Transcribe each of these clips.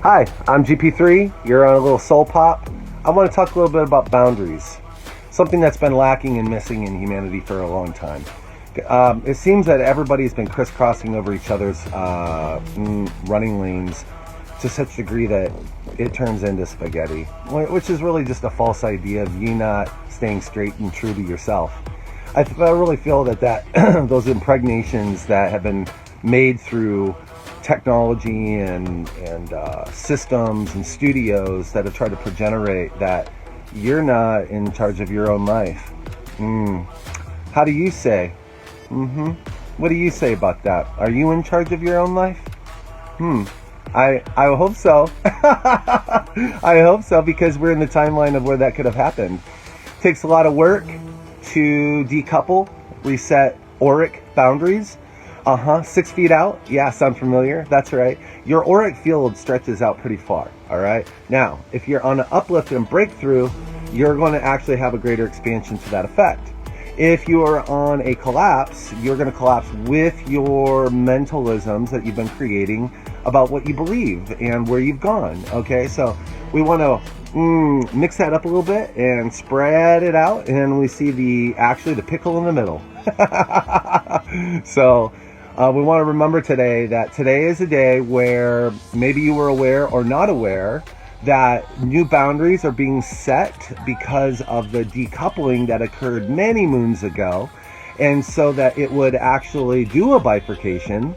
Hi, I'm GP3. You're on a little soul pop. I want to talk a little bit about boundaries, something that's been lacking and missing in humanity for a long time. It seems that everybody's been crisscrossing over each other's running lanes to such a degree that it turns into spaghetti, which is really just a false idea of you not staying straight and true to yourself. I really feel that those impregnations that have been made through technology and systems and studios that have tried to progenerate that you're not in charge of your own life. How do you say? What do you say about that? Are you in charge of your own life? I hope so. I hope so, because we're in the timeline of where that could have happened. Takes a lot of work to decouple, reset auric boundaries. 6 feet out. Yeah, sound familiar? That's right. Your auric field stretches out pretty far. All right. Now, if you're on an uplift and breakthrough, you're going to actually have a greater expansion to that effect. If you are on a collapse, you're going to collapse with your mentalisms that you've been creating about what you believe and where you've gone. Okay, so we want to mix that up a little bit and spread it out, and we see the pickle in the middle. So we want to remember today that today is a day where maybe you were aware or not aware that new boundaries are being set because of the decoupling that occurred many moons ago, and so that it would actually do a bifurcation,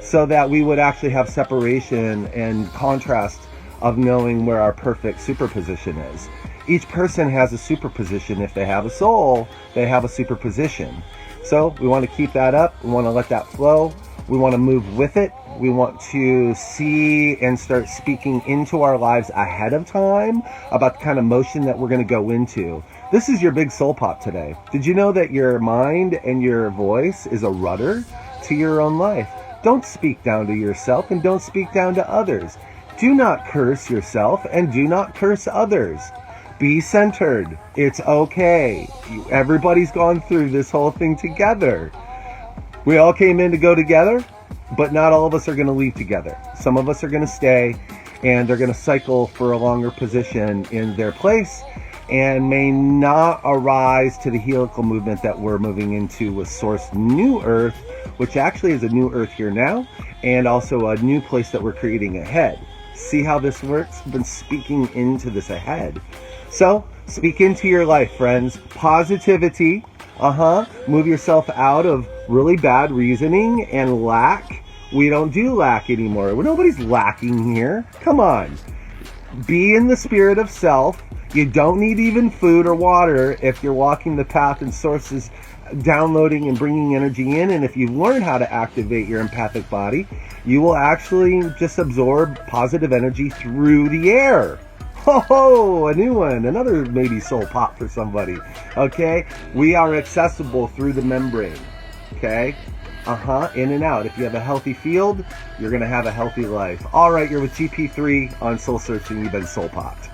so that we would actually have separation and contrast of knowing where our perfect superposition is. Each person has a superposition. If they have a soul, they have a superposition. So we want to keep that up. We want to let that flow. We want to move with it. We want to see and start speaking into our lives ahead of time about the kind of motion that we're going to go into. This is your big soul pop today. Did you know that your mind and your voice is a rudder to your own life? Don't speak down to yourself and don't speak down to others. Do not curse yourself and do not curse others. Be centered. It's okay. Everybody's gone through this whole thing together. We all came in to go together, but not all of us are going to leave together. Some of us are going to stay, and they're going to cycle for a longer position in their place and may not arise to the helical movement that we're moving into with Source New Earth, which actually is a new Earth here now, and also a new place that we're creating ahead. See how this works? I've been speaking into this ahead. So, speak into your life, friends. Positivity. Move yourself out of really bad reasoning and lack. We don't do lack anymore. Nobody's lacking here. Come on. Be in the spirit of self. You don't need even food or water if you're walking the path and sources downloading and bringing energy in. And if you learn how to activate your empathic body, you will actually just absorb positive energy through the air. Ho, a new one, another maybe soul pop for somebody. Okay, we are accessible through the membrane. Okay, in and out. If you have a healthy field, you're gonna have a healthy life. All right, you're with GP3 on Soul Searching. You've been soul popped.